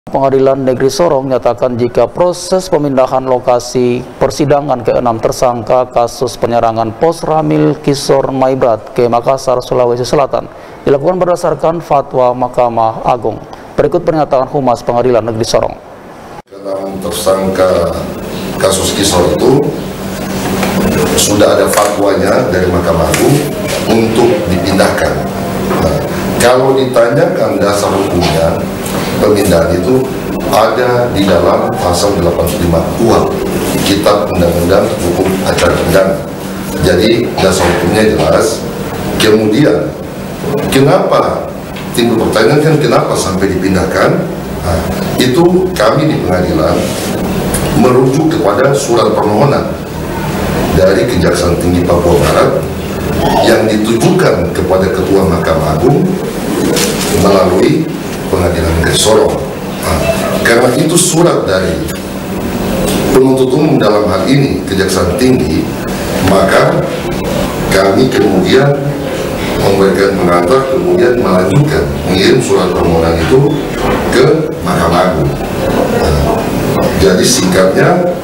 Pengadilan Negeri Sorong menyatakan jika proses pemindahan lokasi persidangan ke-6 tersangka kasus penyerangan Pos Ramil Kisor Maibrat ke Makassar, Sulawesi Selatan dilakukan berdasarkan fatwa Mahkamah Agung. Berikut pernyataan Humas Pengadilan Negeri Sorong. Dalam tersangka kasus Kisor itu sudah ada fatwanya dari Mahkamah Agung untuk dipindahkan. Nah, kalau ditanyakan dasar hukumnya, pemindahan itu ada di dalam pasal 85 UHAP, Kitab Undang-Undang Hukum Acara Pidana. Jadi dasar hukumnya jelas. Kemudian kenapa timbul pertanyaan kan kenapa sampai dipindahkan? Nah, itu kami di pengadilan merujuk kepada surat permohonan dari Kejaksaan Tinggi Papua Barat yang ditujukan kepada Ketua Mahkamah Agung melalui Pengadilan Negeri Sorong. Nah, karena itu surat dari penuntut umum dalam hal ini Kejaksaan Tinggi, maka kami kemudian memberikan pengantar, kemudian melanjutkan mengirim surat permohonan itu ke Mahkamah Agung. Nah, jadi singkatnya,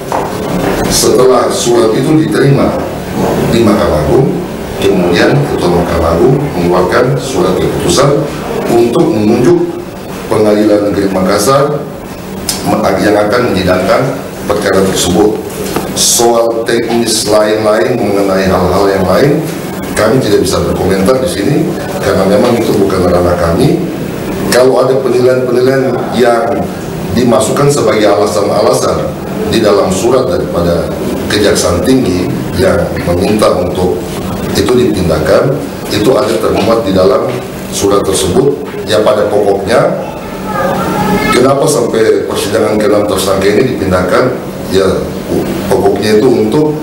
setelah surat itu diterima di Mahkamah Agung, kemudian Ketua Mahkamah Agung mengeluarkan surat keputusan untuk menunjuk Pengadilan Negeri Makassar yang akan menyidangkan perkara tersebut. Soal teknis lain-lain mengenai hal-hal yang lain, kami tidak bisa berkomentar di sini karena memang itu bukan ranah kami. Kalau ada penilaian-penilaian yang dimasukkan sebagai alasan-alasan di dalam surat daripada Kejaksaan Tinggi yang meminta untuk itu dipindahkan, itu ada termuat di dalam surat tersebut. Ya pada pokoknya, kenapa sampai persidangan ke-6 tersangka ini dipindahkan? Ya pokoknya itu untuk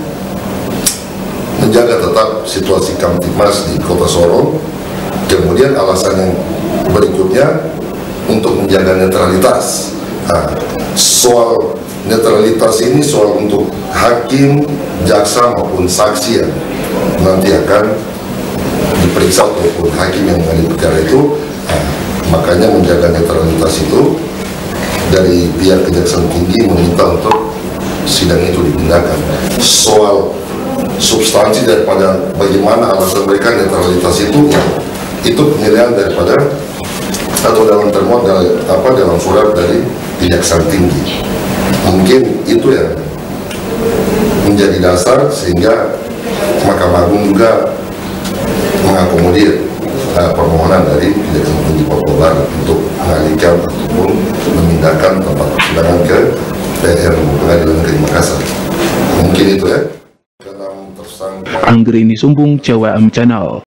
menjaga tetap situasi Kamtibmas di Kota Sorong. Kemudian alasan yang berikutnya untuk menjaga netralitas. Nah, soal netralitas ini soal untuk hakim, jaksa maupun saksi yang nanti akan diperiksa ataupun hakim yang mengadili perkara itu. Nah, makanya menjaga netralitas itu dari pihak Kejaksaan Tinggi meminta untuk sidang itu dipindahkan. Soal substansi daripada bagaimana alasan mereka netralitas itu, ya, itu penilaian daripada atau dalam termuat dalam surat dari Kejaksaan Tinggi. Mungkin itu yang menjadi dasar sehingga Mahkamah Agung juga mengakomodir permohonan dari Kejaksaan Tinggi Papua Barat untuk mengalihkan ataupun memindahkan tempat persidangan ke Pengadilan Negeri Makassar. Mungkin itu ya. Anggrini Sumbung, Jawa Channel.